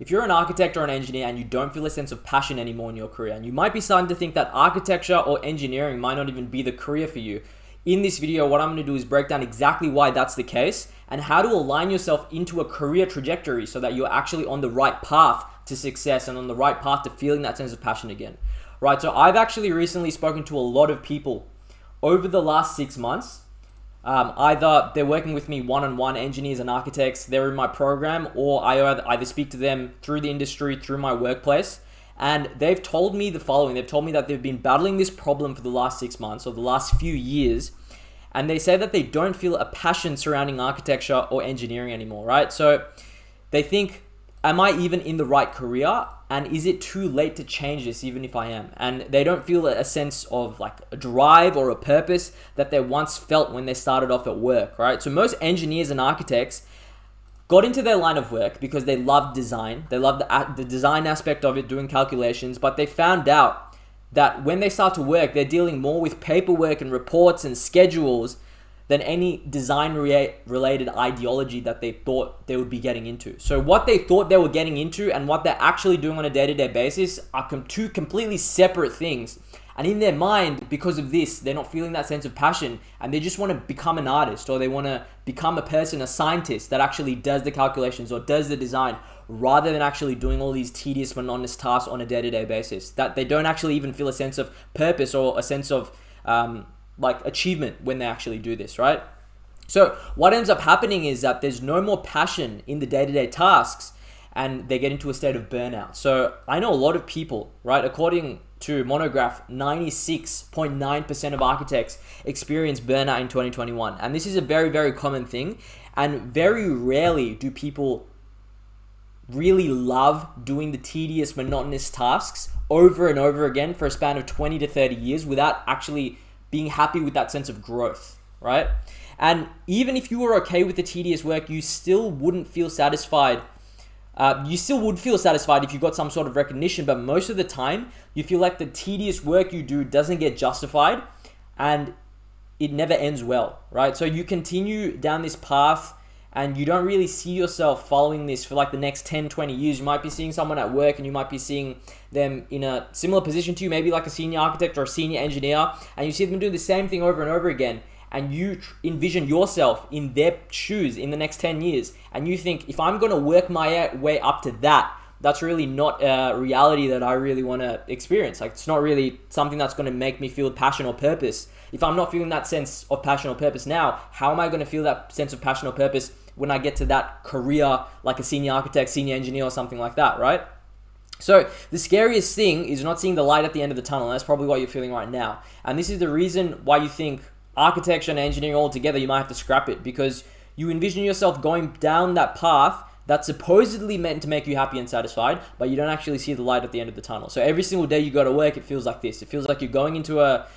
if you're an architect or an engineer and you don't feel a sense of passion anymore in your career, and you might be starting to think that architecture or engineering might not even be the career for you, in this video, what I'm going to do is break down exactly why that's the case and how to align yourself into a career trajectory so that you're actually on the right path to success and on the right path to feeling that sense of passion again. Right, so I've actually recently spoken to a lot of people over the last 6 months. Either they're working with me one-on-one, engineers and architects, they're in my program, or I either speak to them through the industry, through my workplace, and they've told me the following. They've told me that they've been battling this problem for the last 6 months or the last few years, and they say that they don't feel a passion surrounding architecture or engineering anymore, right? So they think, am I even in the right career? And is it too late to change this even if I am? And they don't feel a sense of like a drive or a purpose that they once felt when they started off at work, right? So most engineers and architects got into their line of work because they loved design. They loved the design aspect of it, doing calculations, but they found out that when they start to work, they're dealing more with paperwork and reports and schedules than any design-related ideology that they thought they would be getting into. So what they thought they were getting into and what they're actually doing on a day-to-day basis are two completely separate things. And in their mind, because of this, they're not feeling that sense of passion and they just want to become an artist, or they want to become a person, a scientist that actually does the calculations or does the design, rather than actually doing all these tedious, monotonous tasks on a day-to-day basis. That they don't actually even feel a sense of purpose or a sense of like achievement when they actually do this, right? So what ends up happening is that there's no more passion in the day-to-day tasks and they get into a state of burnout. So I know a lot of people, right? According to Monograph, 96.9% of architects experience burnout in 2021. And this is a very, very common thing. And very rarely do people really love doing the tedious, monotonous tasks over and over again for a span of 20 to 30 years without actually being happy with that sense of growth, right? And even if you were okay with the tedious work, you still wouldn't feel satisfied. You still would feel satisfied if you got some sort of recognition, but most of the time, you feel like the tedious work you do doesn't get justified and it never ends well, right? So you continue down this path and you don't really see yourself following this for like the next 10, 20 years. You might be seeing someone at work and you might be seeing them in a similar position to you, maybe like a senior architect or a senior engineer, and you see them do the same thing over and over again. And you envision yourself in their shoes in the next 10 years. And you think, if I'm going to work my way up to that, that's really not a reality that I really want to experience. Like, it's not really something that's going to make me feel passion or purpose. If I'm not feeling that sense of passion or purpose now, how am I going to feel that sense of passion or purpose when I get to that career, like a senior architect, senior engineer, or something like that, right? So the scariest thing is not seeing the light at the end of the tunnel. And that's probably what you're feeling right now. And this is the reason why you think architecture and engineering all together, you might have to scrap it, because you envision yourself going down that path that's supposedly meant to make you happy and satisfied, but you don't actually see the light at the end of the tunnel. So every single day you go to work, it feels like this. It feels like you're going into a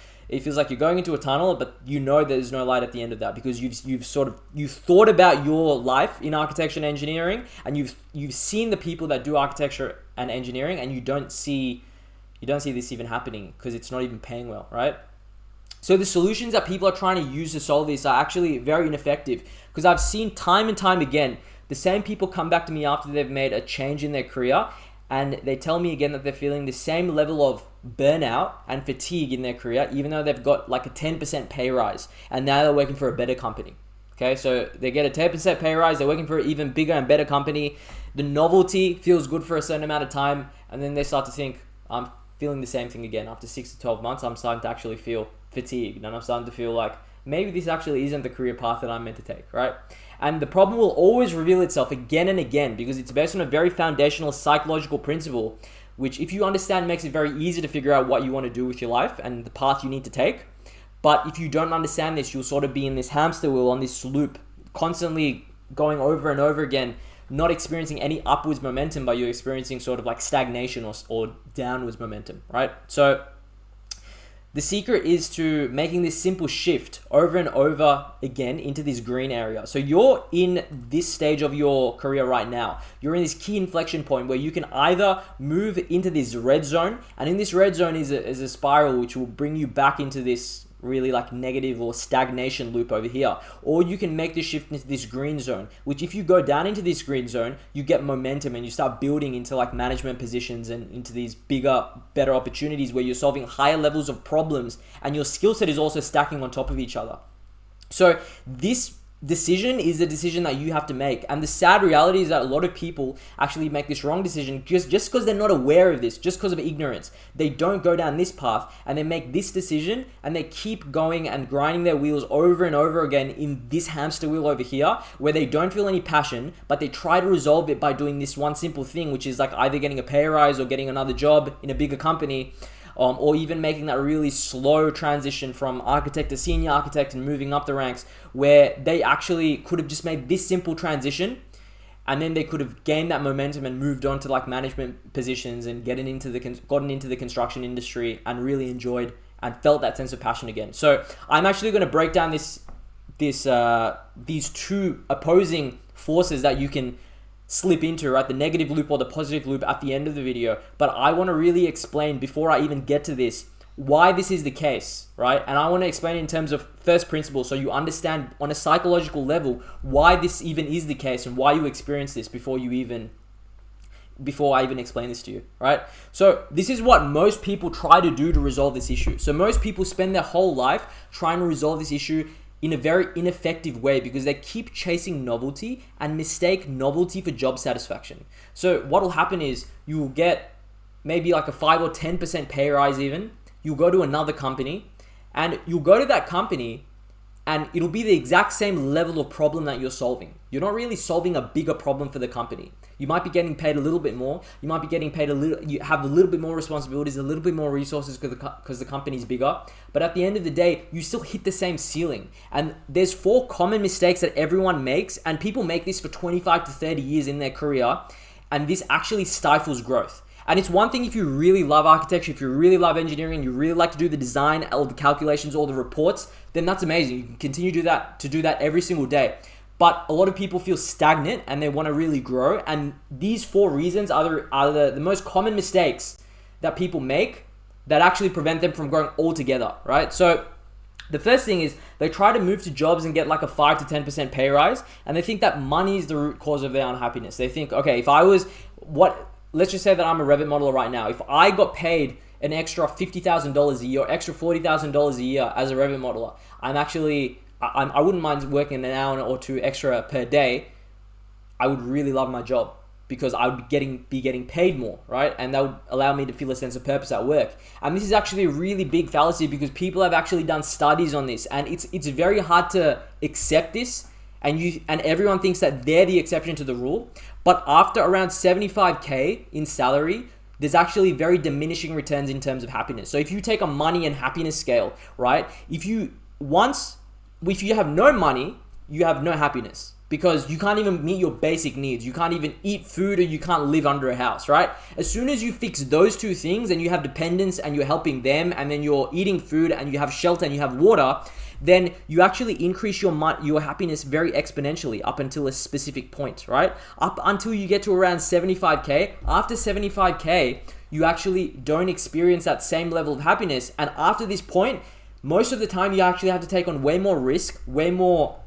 tunnel, but you know there's no light at the end of that, because you've thought about your life in architecture and engineering, and you've seen the people that do architecture and engineering, and you don't see this even happening because it's not even paying well, right? So the solutions that people are trying to use to solve this are actually very ineffective, because I've seen time and time again, the same people come back to me after they've made a change in their career, and they tell me again that they're feeling the same level of burnout and fatigue in their career, even though they've got like a 10% pay rise, and now they're working for a better company. Okay, so they get a 10% pay rise, they're working for an even bigger and better company. The novelty feels good for a certain amount of time, and then they start to think, I'm feeling the same thing again. After 6 to 12 months, I'm starting to actually feel fatigued, and I'm starting to feel like maybe this actually isn't the career path that I'm meant to take, right? And the problem will always reveal itself again and again, because it's based on a very foundational psychological principle, which, if you understand, makes it very easy to figure out what you want to do with your life and the path you need to take. But if you don't understand this, you'll sort of be in this hamster wheel, on this loop, constantly going over and over again, not experiencing any upwards momentum, but you're experiencing sort of like stagnation or downwards momentum, right? So the secret is to making this simple shift over and over again into this green area. So you're in this stage of your career right now. You're in this key inflection point where you can either move into this red zone, and in this red zone is a spiral which will bring you back into this really like negative or stagnation loop over here. Or you can make the shift into this green zone, which if you go down into this green zone, you get momentum and you start building into like management positions and into these bigger, better opportunities where you're solving higher levels of problems and your skill set is also stacking on top of each other. So this decision is a decision that you have to make. And the sad reality is that a lot of people actually make this wrong decision just because they're not aware of this, just because of ignorance. They don't go down this path and they make this decision and they keep going and grinding their wheels over and over again in this hamster wheel over here where they don't feel any passion, but they try to resolve it by doing this one simple thing, which is like either getting a pay rise or getting another job in a bigger company. Or even making that really slow transition from architect to senior architect and moving up the ranks, where they actually could have just made this simple transition and then they could have gained that momentum and moved on to like management positions and gotten into the construction industry and really enjoyed and felt that sense of passion again. So I'm actually going to break down these two opposing forces that you can slip into, right? The negative loop or the positive loop at the end of the video. But I want to really explain before I even get to this, why this is the case, right? And I want to explain in terms of first principles so you understand on a psychological level why this even is the case and why you experience this before I even explain this to you, right? So this is what most people try to do to resolve this issue. So most people spend their whole life trying to resolve this issue in a very ineffective way because they keep chasing novelty and mistake novelty for job satisfaction. So what will happen is you will get maybe like a 5 or 10% pay rise even. You'll go to another company and you'll go to that company and it'll be the exact same level of problem that you're solving. You're not really solving a bigger problem for the company. You might be getting paid a little bit more. You might be getting paid you have a little bit more responsibilities, a little bit more resources because the company's bigger. But at the end of the day, you still hit the same ceiling. And there's 4 common mistakes that everyone makes, and people make this for 25 to 30 years in their career, and this actually stifles growth. And it's one thing if you really love architecture, if you really love engineering, you really like to do the design, all the calculations, all the reports, then that's amazing. You can continue to do that every single day. But a lot of people feel stagnant and they want to really grow. And these 4 reasons are the most common mistakes that people make that actually prevent them from growing altogether, right? So the first thing is they try to move to jobs and get like a 5 to 10% pay rise. And they think that money is the root cause of their unhappiness. They think, okay, let's just say that I'm a Revit modeler right now. If I got paid an extra $50,000 a year or extra $40,000 a year as a Revit modeler, I wouldn't mind working an hour or 2 extra per day. I would really love my job because I would be getting paid more, right? And that would allow me to feel a sense of purpose at work. And this is actually a really big fallacy because people have actually done studies on this, and it's very hard to accept this. And everyone thinks that they're the exception to the rule. But after around 75K in salary, there's actually very diminishing returns in terms of happiness. So if you take a money and happiness scale, right? If you have no money, you have no happiness because you can't even meet your basic needs. You can't even eat food or you can't live under a house, right? As soon as you fix those 2 things and you have dependents and you're helping them and then you're eating food and you have shelter and you have water, then you actually increase your happiness very exponentially up until a specific point, right? Up until you get to around 75K. After 75K, you actually don't experience that same level of happiness. And after this point, most of the time you actually have to take on way more risk, way more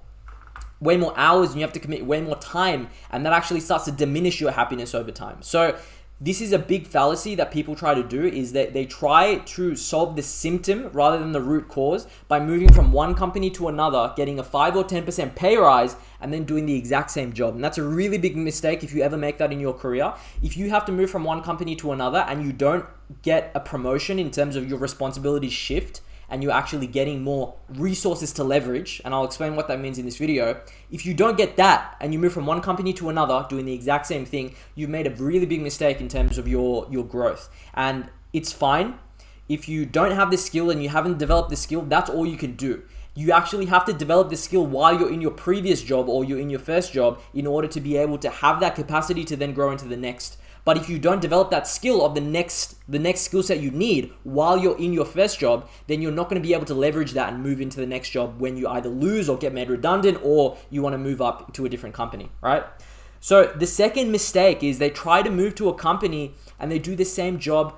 hours, and you have to commit way more time. And that actually starts to diminish your happiness over time. So this is a big fallacy that people try to do, is that they try to solve the symptom rather than the root cause by moving from one company to another, getting a 5 or 10% pay rise, and then doing the exact same job. And that's a really big mistake if you ever make that in your career. If you have to move from one company to another and you don't get a promotion in terms of your responsibilities shift, and you're actually getting more resources to leverage, and I'll explain what that means in this video. If you don't get that and you move from one company to another doing the exact same thing, you've made a really big mistake in terms of your growth. And it's fine. If you don't have the skill and you haven't developed the skill, that's all you can do. You actually have to develop the skill while you're in your previous job or you're in your first job in order to be able to have that capacity to then grow into the next. But if you don't develop that skill of the next skill set you need while you're in your first job, then you're not going to be able to leverage that and move into the next job when you either lose or get made redundant or you want to move up to a different company, right? So the second mistake is they try to move to a company and they do the same job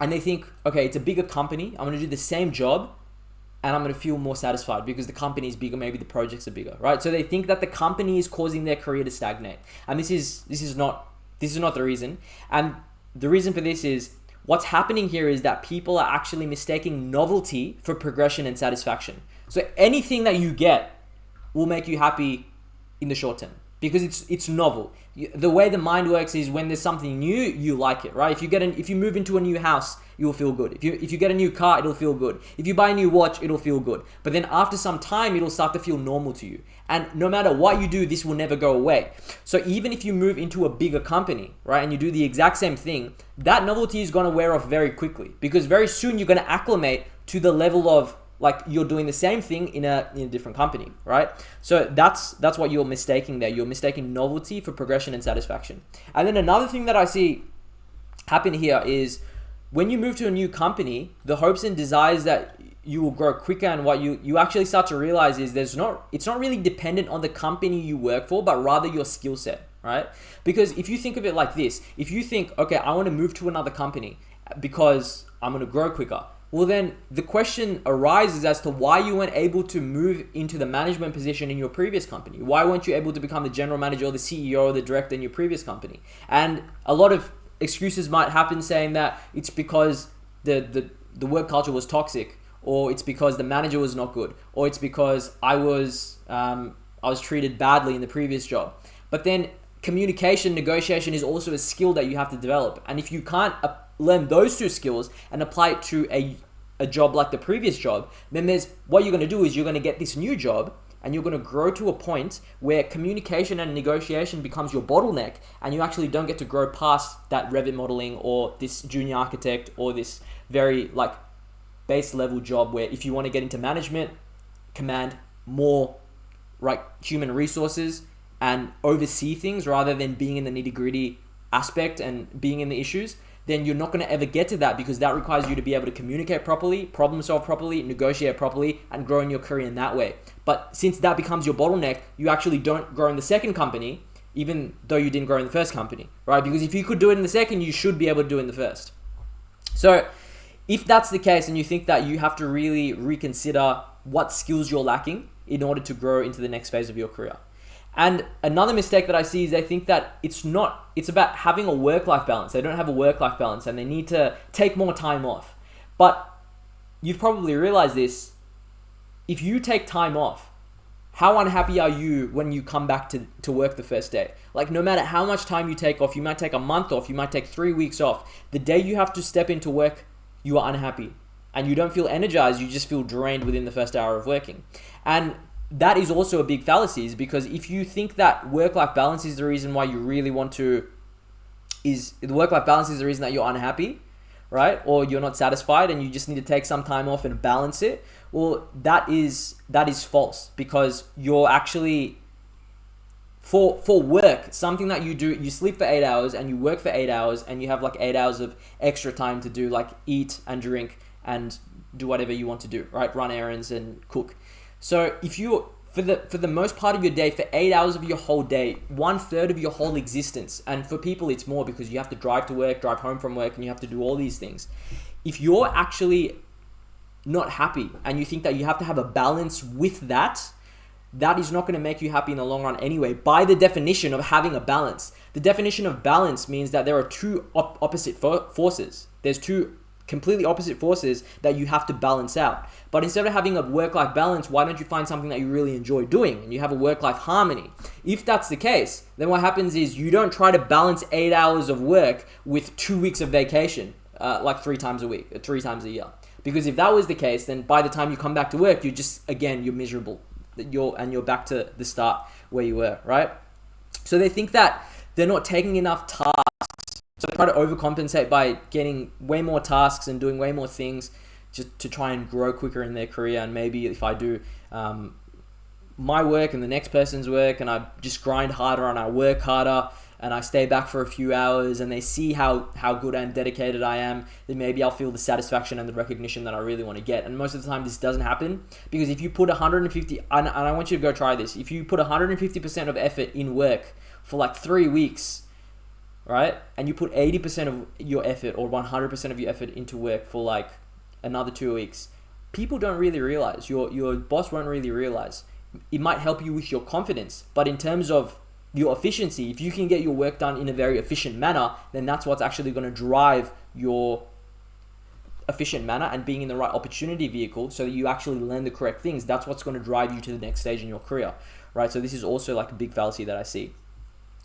and they think, okay, it's a bigger company. I'm going to do the same job, and I'm going to feel more satisfied because the company is bigger, maybe the projects are bigger, right? So they think that the company is causing their career to stagnate. And this is not the reason. And the reason for this is what's happening here is that people are actually mistaking novelty for progression and satisfaction. So anything that you get will make you happy in the short term because it's novel. The way the mind works is when there's something new, you like it, right? If you move into a new house, you'll feel good. If you get a new car, it'll feel good. If you buy a new watch, it'll feel good. But then after some time, it'll start to feel normal to you. And no matter what you do, this will never go away. So even if you move into a bigger company, right, and you do the exact same thing, that novelty is going to wear off very quickly because very soon you're going to acclimate to the level of like you're doing the same thing in a different company, right? So that's what you're mistaking there. You're mistaking novelty for progression and satisfaction. And then another thing that I see happen here is when you move to a new company, the hopes and desires that you will grow quicker, and what you actually start to realize is it's not really dependent on the company you work for, but rather your skill set, right? Because if you think of it like this, if you think, okay, I want to move to another company because I'm going to grow quicker, well then the question arises as to why you weren't able to move into the management position in your previous company. Why weren't you able to become the general manager or the CEO or the director in your previous company? And a lot of excuses might happen saying that it's because the work culture was toxic, or it's because the manager was not good, or it's because I was treated badly in the previous job. But then communication, negotiation is also a skill that you have to develop. And if you can't learn those two skills and apply it to a job like the previous job, then what you're going to do is you're going to get this new job and you're going to grow to a point where communication and negotiation becomes your bottleneck, and you actually don't get to grow past that Revit modeling or this junior architect or this very like base level job where if you want to get into management, command more human resources and oversee things rather than being in the nitty gritty aspect and being in the issues, then you're not going to ever get to that because that requires you to be able to communicate properly, problem solve properly, negotiate properly, and grow in your career in that way. But since that becomes your bottleneck, you actually don't grow in the second company, even though you didn't grow in the first company, right? Because if you could do it in the second, you should be able to do it in the first. So if that's the case and you think that you have to really reconsider what skills you're lacking in order to grow into the next phase of your career. And another mistake that I see is they think that it's about having a work-life balance. They don't have a work-life balance and they need to take more time off. But you've probably realized this. If you take time off, how unhappy are you when you come back to work the first day? Like no matter how much time you take off, you might take a month off, you might take 3 weeks off. The day you have to step into work, you are unhappy and you don't feel energized. You just feel drained within the first hour of working. And that is also a big fallacy, is because if you think that work-life balance is the reason why you really want to, the work-life balance is the reason that you're unhappy, right? Or you're not satisfied and you just need to take some time off and balance it. Well, that is false, because you're actually, for work, something that you do, you sleep for 8 hours and you work for 8 hours and you have like 8 hours of extra time to do like eat and drink and do whatever you want to do, right? Run errands and cook. So if you, for the most part of your day, for 8 hours of your whole day, 1/3 of your whole existence, and for people it's more because you have to drive to work, drive home from work, and you have to do all these things. If you're actually not happy and you think that you have to have a balance with that, that is not going to make you happy in the long run anyway, by the definition of having a balance. The definition of balance means that there are two opposite forces. There's two completely opposite forces that you have to balance out. But instead of having a work-life balance, why don't you find something that you really enjoy doing and you have a work-life harmony? If that's the case, then what happens is you don't try to balance 8 hours of work with 2 weeks of vacation, like 3 times a week, or 3 times a year. Because if that was the case, then by the time you come back to work, you're miserable. You're back to the start where you were, right? So they think that they're not taking enough tasks. So they try to overcompensate by getting way more tasks and doing way more things just to try and grow quicker in their career. And maybe if I do my work and the next person's work and I just grind harder and I work harder and I stay back for a few hours and they see how good and dedicated I am, then maybe I'll feel the satisfaction and the recognition that I really want to get. And most of the time this doesn't happen, because if you put 150, and I want you to go try this, if you put 150% of effort in work for like 3 weeks, right? And you put 80% of your effort or 100% of your effort into work for like another 2 weeks. people don't really realize, your boss won't really realize. It might help you with your confidence, but in terms of your efficiency, if you can get your work done in a very efficient manner, then that's what's actually going to drive your efficient manner and being in the right opportunity vehicle so that you actually learn the correct things. That's what's going to drive you to the next stage in your career, right? So this is also like a big fallacy that I see.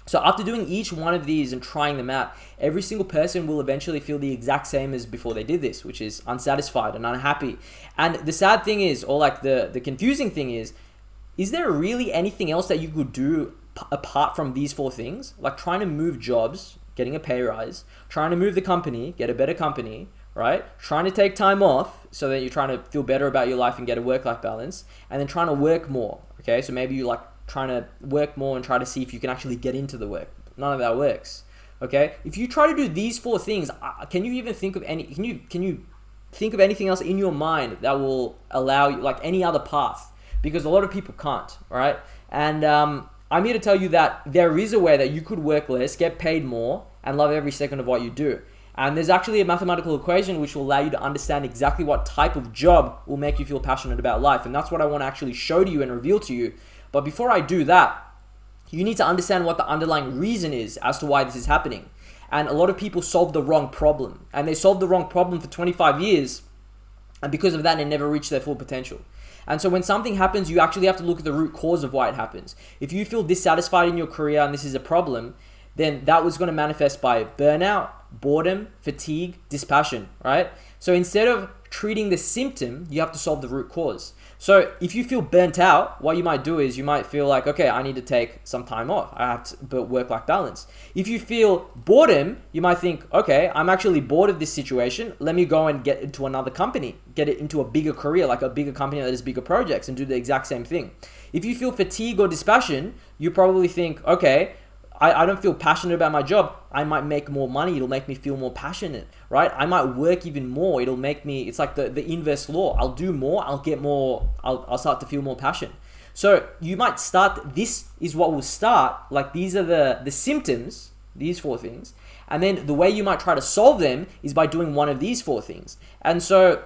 So after doing each one of these and trying them out, every single person will eventually feel the exact same as before they did this, which is unsatisfied and unhappy. And the sad thing is, or like the confusing thing is there really anything else that you could do apart from these 4 things? Like trying to move jobs, getting a pay rise, trying to move the company, get a better company, right? Trying to take time off so that you're trying to feel better about your life and get a work-life balance, and then trying to work more, okay? So maybe you like trying to work more and try to see if you can actually get into the work. None of that works, okay? If you try to do these 4 things, can you even think of any, can you think of anything else in your mind that will allow you, like any other path? Because a lot of people can't, all right? And I'm here to tell you that there is a way that you could work less, get paid more, and love every second of what you do. And there's actually a mathematical equation which will allow you to understand exactly what type of job will make you feel passionate about life. And that's what I want to actually show to you and reveal to you. But before I do that, you need to understand what the underlying reason is as to why this is happening. And a lot of people solve the wrong problem. And they solved the wrong problem for 25 years. And because of that, they never reach their full potential. And so when something happens, you actually have to look at the root cause of why it happens. If you feel dissatisfied in your career and this is a problem, then that was going to manifest by burnout, boredom, fatigue, dispassion, right? So instead of treating the symptom, you have to solve the root cause. So if you feel burnt out, what you might do is you might feel like, okay, I need to take some time off. I have to build work-life balance. If you feel boredom, you might think, okay, I'm actually bored of this situation. Let me go and get into another company, get it into a bigger career, like a bigger company that has bigger projects, and do the exact same thing. If you feel fatigue or dispassion, you probably think, okay, I don't feel passionate about my job. I might make more money. It'll make me feel more passionate, right? I might work even more. It'll make me, it's like the inverse law. I'll do more. I'll get more. I'll start to feel more passion. So you might start, this is what will start, like these are the symptoms, these 4 things. And then the way you might try to solve them is by doing one of these 4 things. And so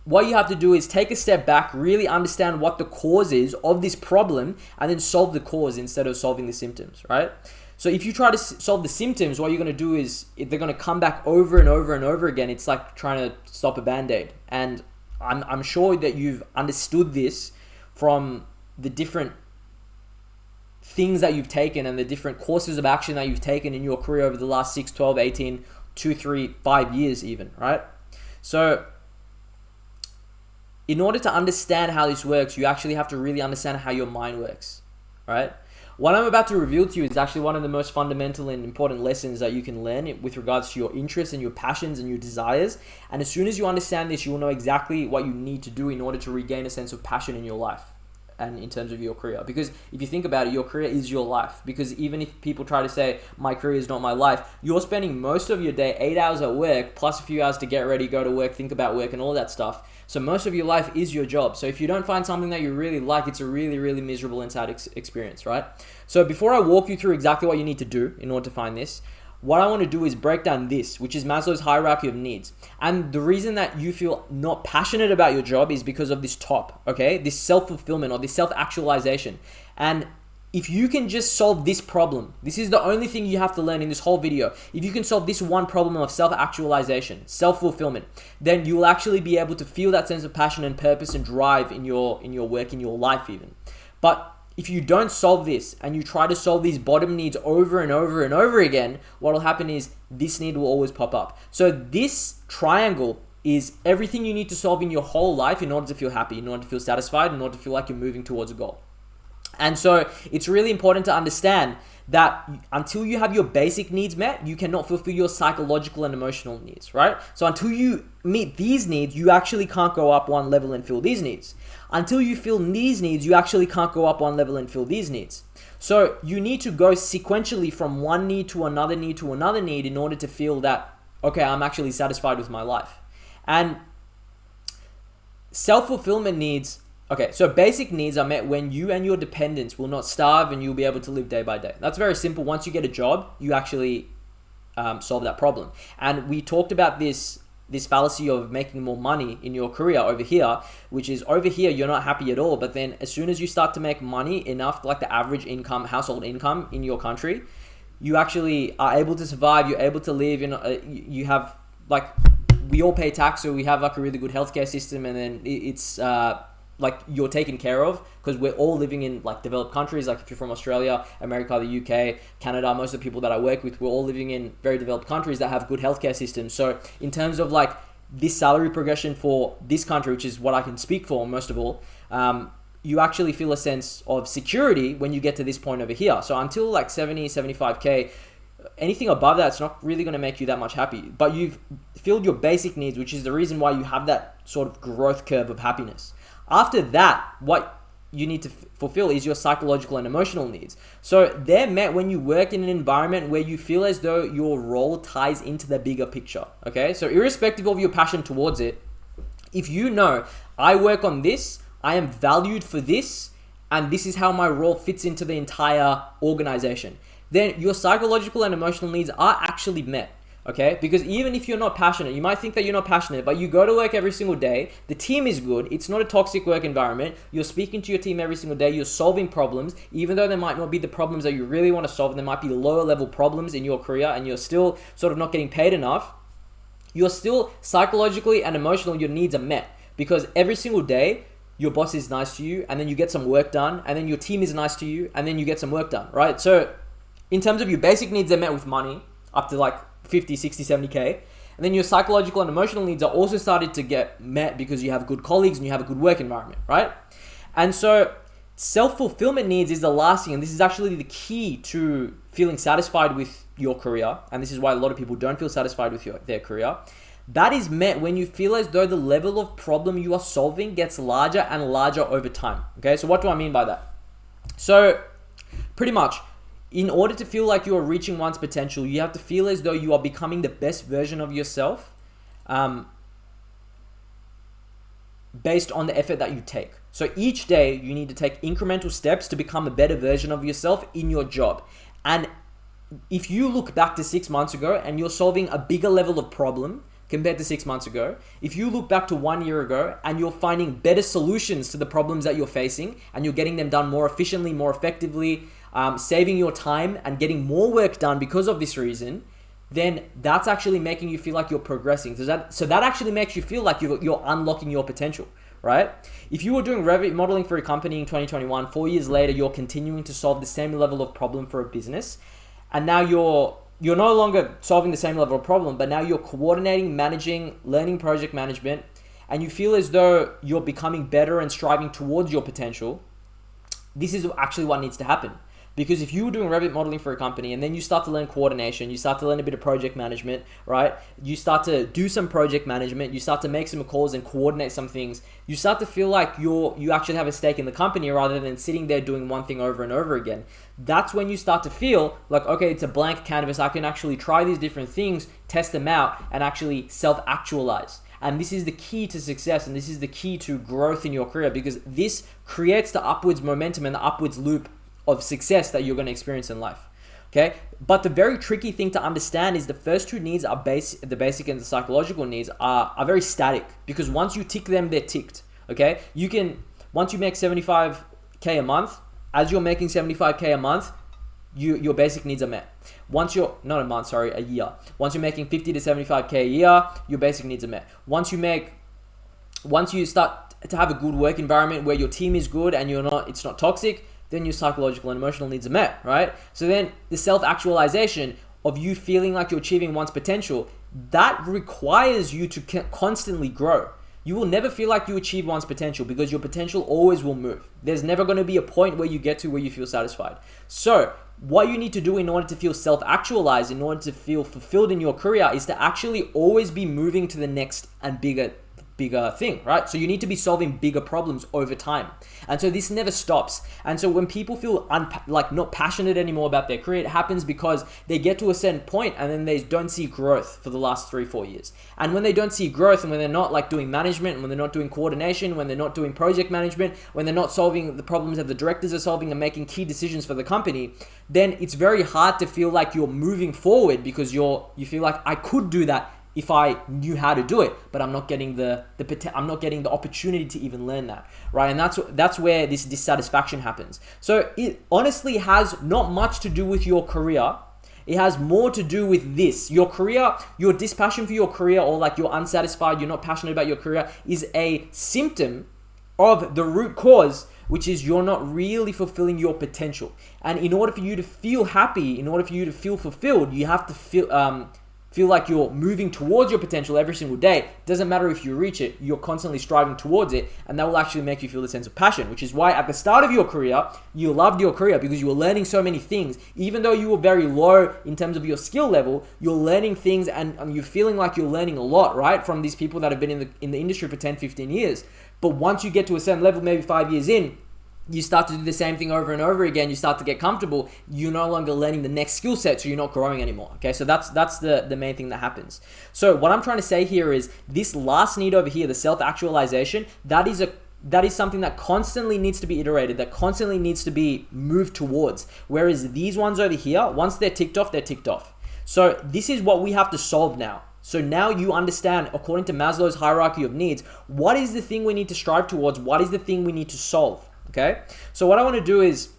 what you have to do is take a step back, really understand what the cause is of this problem, and then solve the cause instead of solving the symptoms, right? So if you try to solve the symptoms, what you're going to do is they're going to come back over and over and over again. It's like trying to stop a Band-Aid. And I'm sure that you've understood this from the different things that you've taken and the different courses of action that you've taken in your career over the last 6, 12, 18, 2, 3, 5 years even, right? So in order to understand how this works, you actually have to really understand how your mind works, right? What I'm about to reveal to you is actually one of the most fundamental and important lessons that you can learn with regards to your interests and your passions and your desires. And as soon as you understand this, you will know exactly what you need to do in order to regain a sense of passion in your life and in terms of your career. Because if you think about it, your career is your life. Because even if people try to say, my career is not my life, you're spending most of your day 8 hours at work, plus a few hours to get ready, go to work, think about work and all that stuff. So most of your life is your job. So if you don't find something that you really like, it's a really, really miserable inside experience, right? So before I walk you through exactly what you need to do in order to find this, what I want to do is break down this, which is Maslow's hierarchy of needs. And the reason that you feel not passionate about your job is because of this top, okay? This self-fulfillment or this self-actualization. And if you can just solve this problem, this is the only thing you have to learn in this whole video. If you can solve this one problem of self-actualization, self-fulfillment, then you will actually be able to feel that sense of passion and purpose and drive in your work, in your life even. But if you don't solve this and you try to solve these bottom needs over and over and over again, what will happen is this need will always pop up. So this triangle is everything you need to solve in your whole life in order to feel happy, in order to feel satisfied, in order to feel like you're moving towards a goal. And so it's really important to understand that until you have your basic needs met, you cannot fulfill your psychological and emotional needs, right? So until you meet these needs, you actually can't go up one level and fill these needs. Until you fill these needs, you actually can't go up one level and fill these needs. So you need to go sequentially from one need to another need to another need in order to feel that, okay, I'm actually satisfied with my life. And self-fulfillment needs, okay, so basic needs are met when you and your dependents will not starve and you'll be able to live day by day. That's very simple. Once you get a job, you actually solve that problem. And we talked about this this fallacy of making more money in your career over here, which is over here you're not happy at all, but then as soon as you start to make money enough, like the average income, household income in your country, you actually are able to survive, you're able to live, you have, like, we all pay tax, so we have like a really good healthcare system, and then it's like you're taken care of, because we're all living in like developed countries. Like if you're from Australia, America, the UK, Canada, most of the people that I work with, we're all living in very developed countries that have good healthcare systems. So in terms of like this salary progression for this country, which is what I can speak for most of all, you actually feel a sense of security when you get to this point over here. So until like 70, 75K, anything above that, it's not really going to make you that much happy. But you've filled your basic needs, which is the reason why you have that sort of growth curve of happiness. After that, what you need to fulfill is your psychological and emotional needs. So they're met when you work in an environment where you feel as though your role ties into the bigger picture. Okay, so irrespective of your passion towards it, if you know, I work on this, I am valued for this, and this is how my role fits into the entire organization, then your psychological and emotional needs are actually met. Okay, because even if you're not passionate, you might think that you're not passionate, but you go to work every single day, the team is good, it's not a toxic work environment, you're speaking to your team every single day, you're solving problems, even though there might not be the problems that you really want to solve, there might be lower level problems in your career, and you're still sort of not getting paid enough, you're still psychologically and emotionally, your needs are met, because every single day, your boss is nice to you, and then you get some work done, and then your team is nice to you, and then you get some work done, right? So in terms of your basic needs, they're met with money, up to like 50, 60, 70K. And then your psychological and emotional needs are also started to get met because you have good colleagues and you have a good work environment, right? And so self-fulfillment needs is the last thing. And this is actually the key to feeling satisfied with your career. And this is why a lot of people don't feel satisfied with their career. That is met when you feel as though the level of problem you are solving gets larger and larger over time. Okay, so what do I mean by that? So pretty much, in order to feel like you are reaching one's potential, you have to feel as though you are becoming the best version of yourself based on the effort that you take. So each day you need to take incremental steps to become a better version of yourself in your job. And if you look back to 6 months ago and you're solving a bigger level of problem compared to 6 months ago, if you look back to 1 year ago and you're finding better solutions to the problems that you're facing and you're getting them done more efficiently, more effectively, saving your time and getting more work done because of this reason, then that's actually making you feel like you're progressing. So that actually makes you feel like you're unlocking your potential, right? If you were doing Revit modeling for a company in 2021, 4 years later, you're continuing to solve the same level of problem for a business, and now you're no longer solving the same level of problem, but now you're coordinating, managing, learning project management, and you feel as though you're becoming better and striving towards your potential. This is actually what needs to happen. Because if you were doing Revit modeling for a company and then you start to learn coordination, you start to learn a bit of project management, right? You start to do some project management, you start to make some calls and coordinate some things. You start to feel like you actually have a stake in the company rather than sitting there doing one thing over and over again. That's when you start to feel like, okay, it's a blank canvas. I can actually try these different things, test them out, and actually self-actualize. And this is the key to success, and this is the key to growth in your career, because this creates the upwards momentum and the upwards loop of success that you're going to experience in life. Okay, but the very tricky thing to understand is the first two needs are the basic and the psychological needs are very static, because once you tick them, they're ticked. Okay, once you make 75K a month, as you're making 75K a month, your basic needs are met. Once you're a year. Once you're making 50 to 75K a year, your basic needs are met. Once you start to have a good work environment where your team is good and it's not toxic, then your psychological and emotional needs are met, right? So then the self-actualization of you feeling like you're achieving one's potential, that requires you to constantly grow. You will never feel like you achieve one's potential because your potential always will move. There's never going to be a point where you get to where you feel satisfied. So what you need to do in order to feel self-actualized, in order to feel fulfilled in your career, is to actually always be moving to the next and bigger thing, right? So you need to be solving bigger problems over time. And so this never stops. And so when people feel not passionate anymore about their career, it happens because they get to a certain point and then they don't see growth for the last 3-4 years. And when they don't see growth, and when they're not doing management, and when they're not doing coordination, when they're not doing project management, when they're not solving the problems that the directors are solving and making key decisions for the company, then it's very hard to feel like you're moving forward, because you feel like, I could do that if I knew how to do it, but I'm not getting I'm not getting the opportunity to even learn that, right? And that's where this dissatisfaction happens. So it honestly has not much to do with your career. It has more to do with this. Your career, your dispassion for your career, or like you're unsatisfied, you're not passionate about your career, is a symptom of the root cause, which is you're not really fulfilling your potential. And in order for you to feel happy, in order for you to feel fulfilled, you have to feel like you're moving towards your potential every single day. Doesn't matter if you reach it, you're constantly striving towards it, and that will actually make you feel the sense of passion, which is why at the start of your career, you loved your career because you were learning so many things. Even though you were very low in terms of your skill level, you're learning things and you're feeling like you're learning a lot, right? From these people that have been in the industry for 10, 15 years. But once you get to a certain level, maybe 5 years in, you start to do the same thing over and over again. You start to get comfortable. You're no longer learning the next skill set, so you're not growing anymore. Okay, so that's the main thing that happens. So what I'm trying to say here is this last need over here, the self-actualization, that is something that constantly needs to be iterated, that constantly needs to be moved towards. Whereas these ones over here, once they're ticked off, they're ticked off. So this is what we have to solve now. So now you understand, according to Maslow's hierarchy of needs, what is the thing we need to strive towards? What is the thing we need to solve? Okay, so what I want to do is,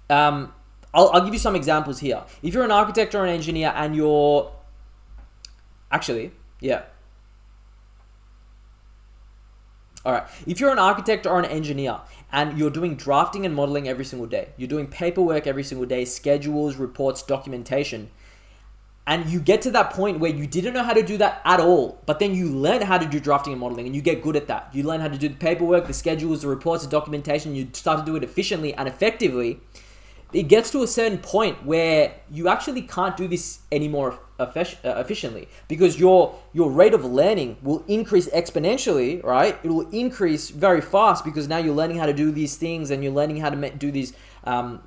I'll give you some examples here. If you're an architect or an engineer and you're, if you're an architect or an engineer and you're doing drafting and modeling every single day, you're doing paperwork every single day, schedules, reports, documentation, and you get to that point where you didn't know how to do that at all, but then you learn how to do drafting and modeling and you get good at that. You learn how to do the paperwork, the schedules, the reports, the documentation, you start to do it efficiently and effectively. It gets to a certain point where you actually can't do this anymore efficiently because your rate of learning will increase exponentially, right? It will increase very fast because now you're learning how to do these things and you're learning how to do these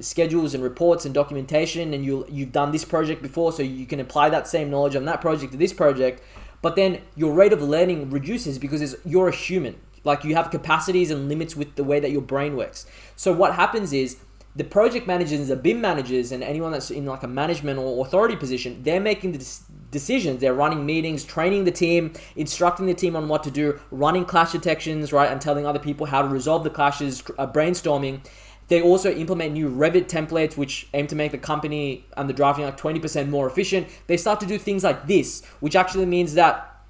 schedules and reports and documentation, and you've done this project before, so you can apply that same knowledge on that project to this project. But then your rate of learning reduces because you're a human. Like, you have capacities and limits with the way that your brain works. So what happens is the project managers, the BIM managers, and anyone that's in like a management or authority position, they're making the decisions. They're running meetings, training the team, instructing the team on what to do, running clash detections, right, and telling other people how to resolve the clashes, brainstorming. They also implement new Revit templates, which aim to make the company and the drafting like 20% more efficient. They start to do things like this, which actually means that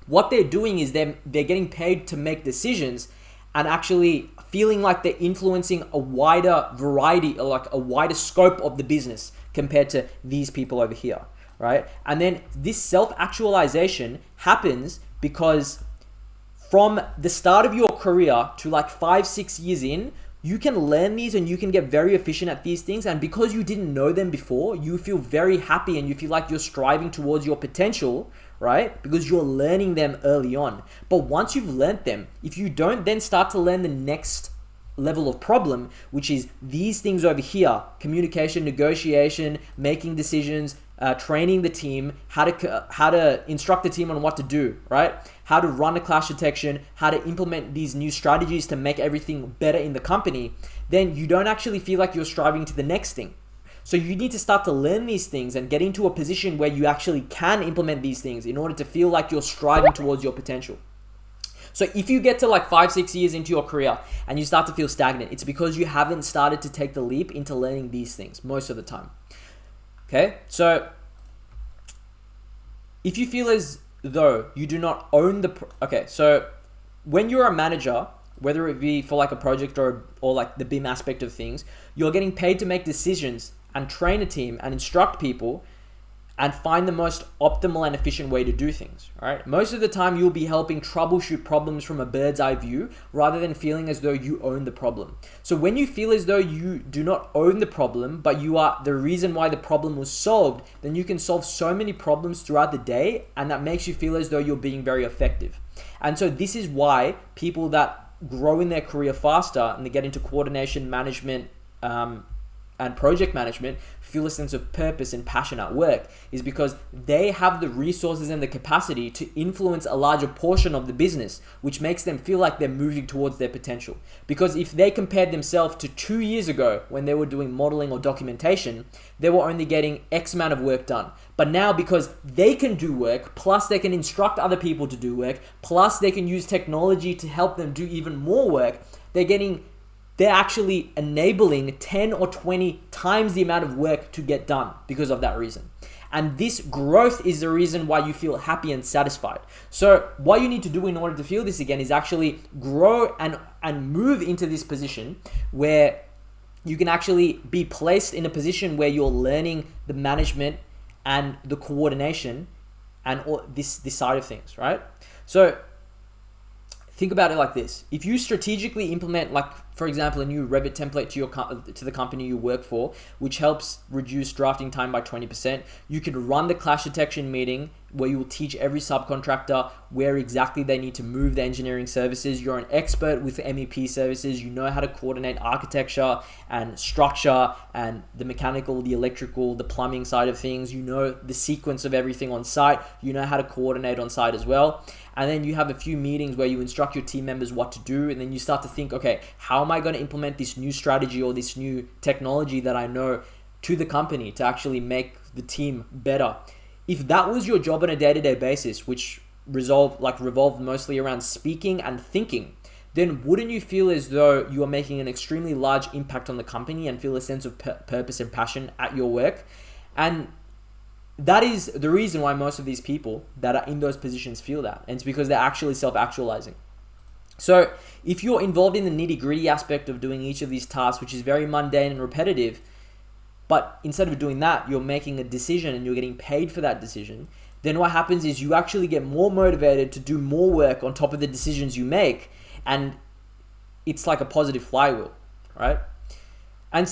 what they're doing is they're getting paid to make decisions and actually feeling like they're influencing a wider variety, or like a wider scope of the business compared to these people over here, right? And then this self-actualization happens because from the start of your career to like 5-6 years in, you can learn these and you can get very efficient at these things. And because you didn't know them before, you feel very happy and you feel like you're striving towards your potential, right? Because you're learning them early on. But once you've learned them, if you don't then start to learn the next level of problem, which is these things over here: communication, negotiation, making decisions, training the team, how to instruct the team on what to do, right? How to run a clash detection, how to implement these new strategies to make everything better in the company, then you don't actually feel like you're striving to the next thing. So you need to start to learn these things and get into a position where you actually can implement these things in order to feel like you're striving towards your potential. So if you get to like 5-6 years into your career and you start to feel stagnant, it's because you haven't started to take the leap into learning these things most of the time. Okay, so if you feel as though you do not own so when you're a manager, whether it be for like a project or like the BIM aspect of things, you're getting paid to make decisions and train a team and instruct people and find the most optimal and efficient way to do things, right? Most of the time you'll be helping troubleshoot problems from a bird's eye view rather than feeling as though you own the problem. So when you feel as though you do not own the problem, but you are the reason why the problem was solved, then you can solve so many problems throughout the day, and that makes you feel as though you're being very effective. And so this is why people that grow in their career faster and they get into coordination, management, and project management feel a sense of purpose and passion at work is because they have the resources and the capacity to influence a larger portion of the business, which makes them feel like they're moving towards their potential. Because if they compared themselves to 2 years ago when they were doing modeling or documentation, they were only getting X amount of work done. But now, because they can do work, plus they can instruct other people to do work, plus they can use technology to help them do even more work, they're actually enabling 10 or 20 times the amount of work to get done because of that reason. And this growth is the reason why you feel happy and satisfied. So what you need to do in order to feel this again is actually grow and move into this position where you can actually be placed in a position where you're learning the management and the coordination and all this side of things, right? So think about it like this. If you strategically implement, like, for example, a new Revit template to the company you work for, which helps reduce drafting time by 20%, you can run the clash detection meeting where you will teach every subcontractor where exactly they need to move the engineering services. You're an expert with MEP services. You know how to coordinate architecture and structure and the mechanical, the electrical, the plumbing side of things. You know the sequence of everything on site. You know how to coordinate on site as well. And then you have a few meetings where you instruct your team members what to do. And then you start to think, okay, how am I going to implement this new strategy or this new technology that I know to the company to actually make the team better? If that was your job on a day-to-day basis, which revolved mostly around speaking and thinking, then wouldn't you feel as though you are making an extremely large impact on the company and feel a sense of purpose and passion at your work? And that is the reason why most of these people that are in those positions feel that. And it's because they're actually self-actualizing. So if you're involved in the nitty-gritty aspect of doing each of these tasks, which is very mundane and repetitive, but instead of doing that, you're making a decision and you're getting paid for that decision, then what happens is you actually get more motivated to do more work on top of the decisions you make. And it's like a positive flywheel, right? And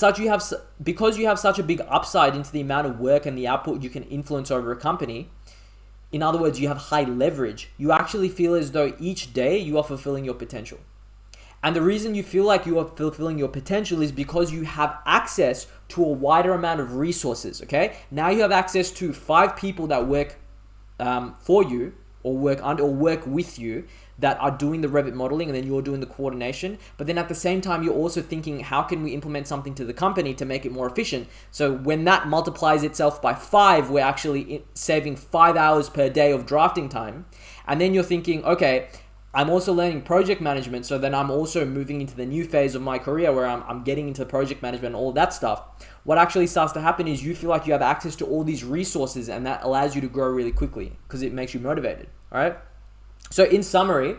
because you have such a big upside into the amount of work and the output you can influence over a company, in other words, you have high leverage, you actually feel as though each day you are fulfilling your potential. And the reason you feel like you are fulfilling your potential is because you have access to a wider amount of resources, okay? Now you have access to 5 people that work for you or work with you that are doing the Revit modeling, and then you're doing the coordination. But then at the same time, you're also thinking, how can we implement something to the company to make it more efficient? So when that multiplies itself by 5, we're actually saving 5 hours per day of drafting time. And then you're thinking, okay, I'm also learning project management, so then I'm also moving into the new phase of my career where I'm getting into project management and all that stuff. What actually starts to happen is you feel like you have access to all these resources, and that allows you to grow really quickly because it makes you motivated, all right? So in summary,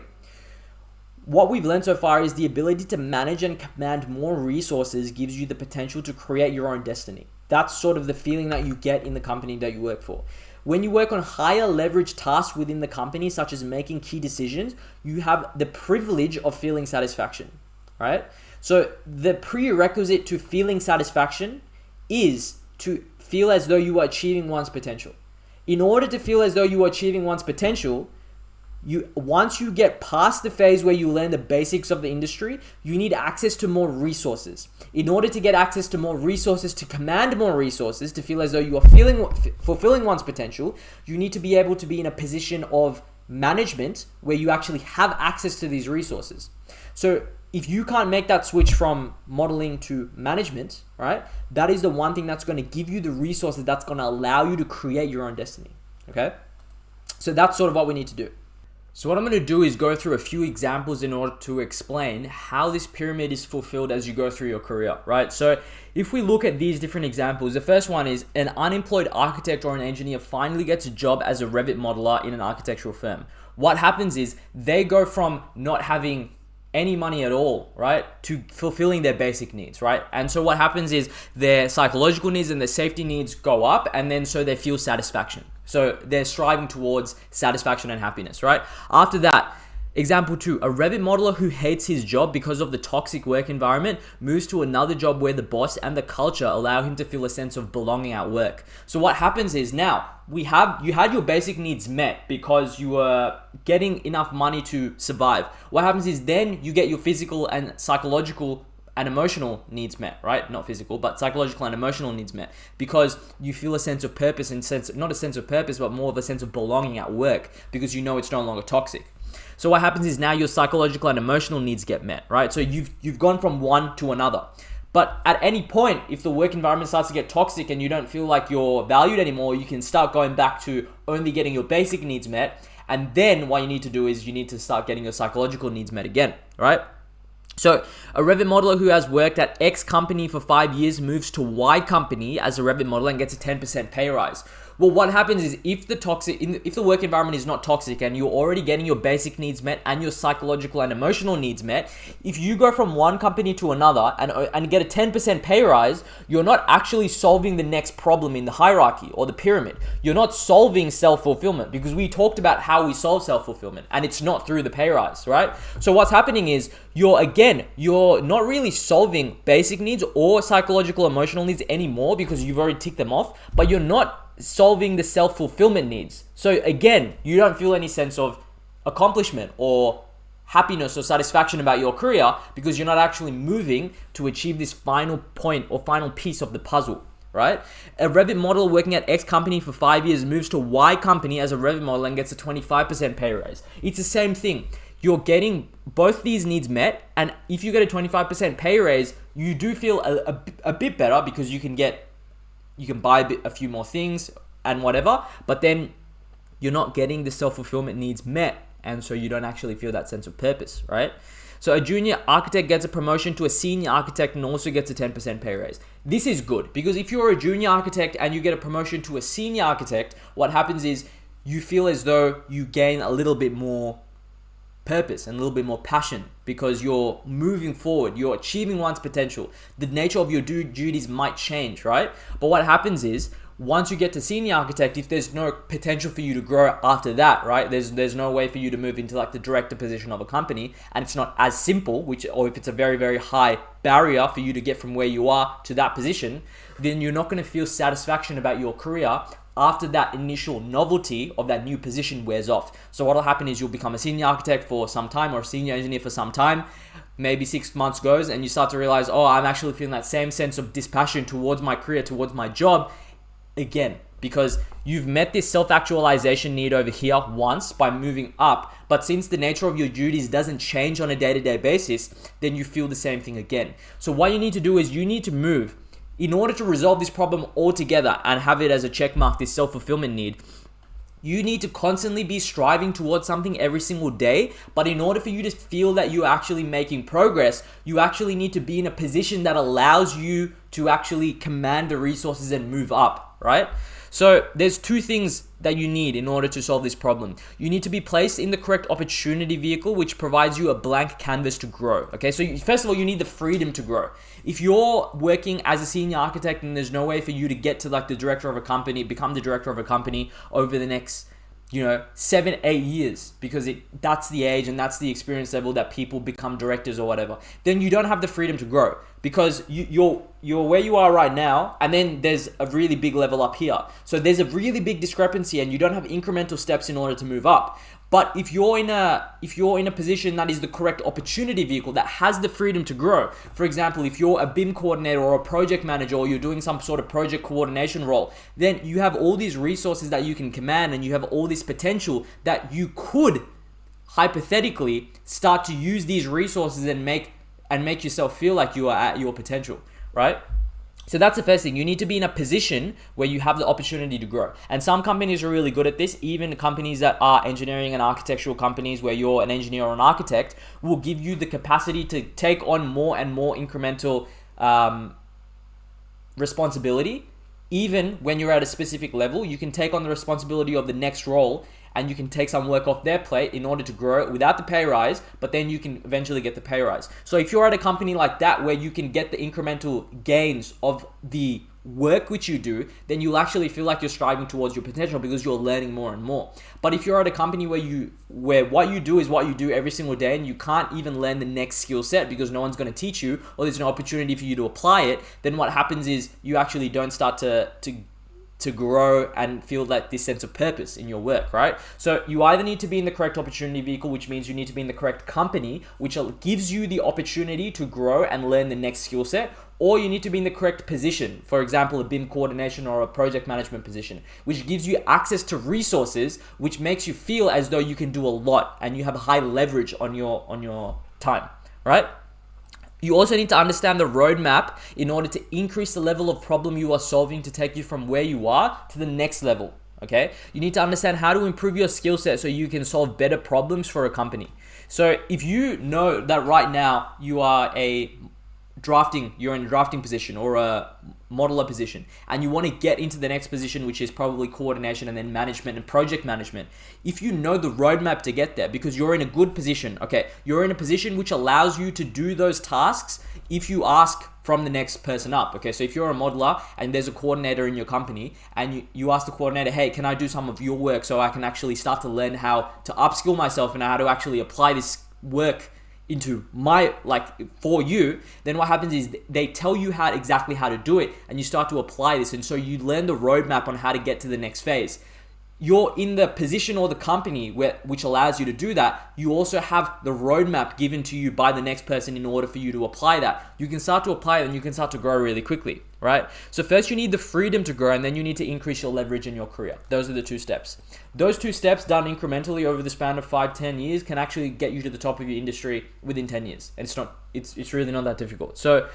what we've learned so far is the ability to manage and command more resources gives you the potential to create your own destiny. That's sort of the feeling that you get in the company that you work for. When you work on higher leverage tasks within the company, such as making key decisions, you have the privilege of feeling satisfaction, right? So the prerequisite to feeling satisfaction is to feel as though you are achieving one's potential. In order to feel as though you are achieving one's potential, once you get past the phase where you learn the basics of the industry, you need access to more resources. In order to get access to more resources, to command more resources, to feel as though you are fulfilling one's potential, you need to be able to be in a position of management where you actually have access to these resources. So if you can't make that switch from modeling to management, right, that is the one thing that's going to give you the resources that's going to allow you to create your own destiny, okay? So that's sort of what we need to do. So what I'm going to do is go through a few examples in order to explain how this pyramid is fulfilled as you go through your career, right? So if we look at these different examples, the first one is an unemployed architect or an engineer finally gets a job as a Revit modeler in an architectural firm. What happens is they go from not having any money at all, right, to fulfilling their basic needs, right? And so what happens is their psychological needs and their safety needs go up, and then so they feel satisfaction. So they're striving towards satisfaction and happiness, right? After that, example 2, a Revit modeler who hates his job because of the toxic work environment moves to another job where the boss and the culture allow him to feel a sense of belonging at work. So what happens is now you had your basic needs met because you were getting enough money to survive. What happens is then you get your physical and psychological and emotional needs met, right? Not physical, but psychological and emotional needs met, because you feel a sense of purpose and not a sense of purpose, but more of a sense of belonging at work, because you know it's no longer toxic. So what happens is now your psychological and emotional needs get met, right? So you've gone from one to another. But at any point, if the work environment starts to get toxic and you don't feel like you're valued anymore, you can start going back to only getting your basic needs met. And then what you need to do is you need to start getting your psychological needs met again, right? So a Revit modeler who has worked at X company for 5 years moves to Y company as a Revit modeler and gets a 10% pay rise. Well, what happens is if the work environment is not toxic and you're already getting your basic needs met and your psychological and emotional needs met, if you go from one company to another and get a 10% pay rise, you're not actually solving the next problem in the hierarchy or the pyramid. You're not solving self-fulfillment, because we talked about how we solve self-fulfillment, and it's not through the pay rise, right? So what's happening is you're not really solving basic needs or psychological emotional needs anymore, because you've already ticked them off, but you're not solving the self-fulfillment needs. So again, you don't feel any sense of accomplishment or happiness or satisfaction about your career, because you're not actually moving to achieve this final point or final piece of the puzzle, right? A Revit model working at X company for 5 years moves to Y company as a Revit model and gets a 25% pay raise. It's the same thing. You're getting both these needs met, and if you get a 25% pay raise, you do feel a bit better, because you can buy a few more things and whatever, but then you're not getting the self-fulfillment needs met, and so you don't actually feel that sense of purpose, right? So a junior architect gets a promotion to a senior architect and also gets a 10% pay raise. This is good, because if you're a junior architect and you get a promotion to a senior architect, what happens is you feel as though you gain a little bit more purpose and a little bit more passion, because you're moving forward, you're achieving one's potential. The nature of your duties might change, right? But what happens is once you get to senior architect, if there's no potential for you to grow after that, right? There's no way for you to move into like the director position of a company, and it's not as simple, or if it's a very, very high barrier for you to get from where you are to that position, then you're not going to feel satisfaction about your career after that initial novelty of that new position wears off. So what'll happen is you'll become a senior architect for some time, or a senior engineer for some time. Maybe 6 months goes and you start to realize, oh, I'm actually feeling that same sense of dispassion towards my career, towards my job again, because you've met this self-actualization need over here once by moving up. But since the nature of your duties doesn't change on a day-to-day basis, then you feel the same thing again. So what you need to do is you need to move. In order to resolve this problem altogether and have it as a check mark, this self-fulfillment need, you need to constantly be striving towards something every single day. But in order for you to feel that you're actually making progress, you actually need to be in a position that allows you to actually command the resources and move up, right? So there's two things that you need in order to solve this problem. You need to be placed in the correct opportunity vehicle, which provides you a blank canvas to grow. Okay, so first of all, you need the freedom to grow. If you're working as a senior architect and there's no way for you to get to like the director of a company, become the director of a company over the next 7-8 years, because that's the age and that's the experience level that people become directors or whatever, then you don't have the freedom to grow, because you're where you are right now, and then there's a really big level up here. So there's a really big discrepancy, and you don't have incremental steps in order to move up. But if you're in a position that is the correct opportunity vehicle that has the freedom to grow, for example, if you're a BIM coordinator or a project manager, or you're doing some sort of project coordination role, then you have all these resources that you can command, and you have all this potential that you could hypothetically start to use these resources and make yourself feel like you are at your potential, right? So that's the first thing. You need to be in a position where you have the opportunity to grow. And some companies are really good at this. Even companies that are engineering and architectural companies where you're an engineer or an architect will give you the capacity to take on more and more incremental responsibility. Even when you're at a specific level, you can take on the responsibility of the next role, and you can take some work off their plate in order to grow without the pay rise, but then you can eventually get the pay rise. So if you're at a company like that where you can get the incremental gains of the work which you do, then you'll actually feel like you're striving towards your potential, because you're learning more and more. But if you're at a company where what you do is what you do every single day, and you can't even learn the next skill set because no one's going to teach you, or there's no opportunity for you to apply it, then what happens is you actually don't start to to grow and feel like this sense of purpose in your work, right? So you either need to be in the correct opportunity vehicle, which means you need to be in the correct company, which gives you the opportunity to grow and learn the next skill set, or you need to be in the correct position, for example, a BIM coordination or a project management position, which gives you access to resources, which makes you feel as though you can do a lot and you have high leverage on your time, right? You also need to understand the roadmap in order to increase the level of problem you are solving to take you from where you are to the next level, okay? You need to understand how to improve your skill set so you can solve better problems for a company. So if you know that right now you are you're in a drafting position or a modeler position, and you want to get into the next position, which is probably coordination and then management and project management. If you know the roadmap to get there, because you're in a good position, okay, you're in a position which allows you to do those tasks if you ask from the next person up, okay? So if you're a modeler and there's a coordinator in your company and you ask the coordinator, hey, can I do some of your work so I can actually start to learn how to upskill myself and how to actually apply this work into for you, then what happens is they tell you exactly how to do it, and you start to apply this, and so you learn the roadmap on how to get to the next phase. You're in the position or the company which allows you to do that. You also have the roadmap given to you by the next person in order for you to apply that. You can start to apply it and you can start to grow really quickly, right? So first you need the freedom to grow, and then you need to increase your leverage in your career. Those are the two steps. Those two steps done incrementally over the span of 5-10 years can actually get you to the top of your industry within 10 years. And it's really not that difficult. So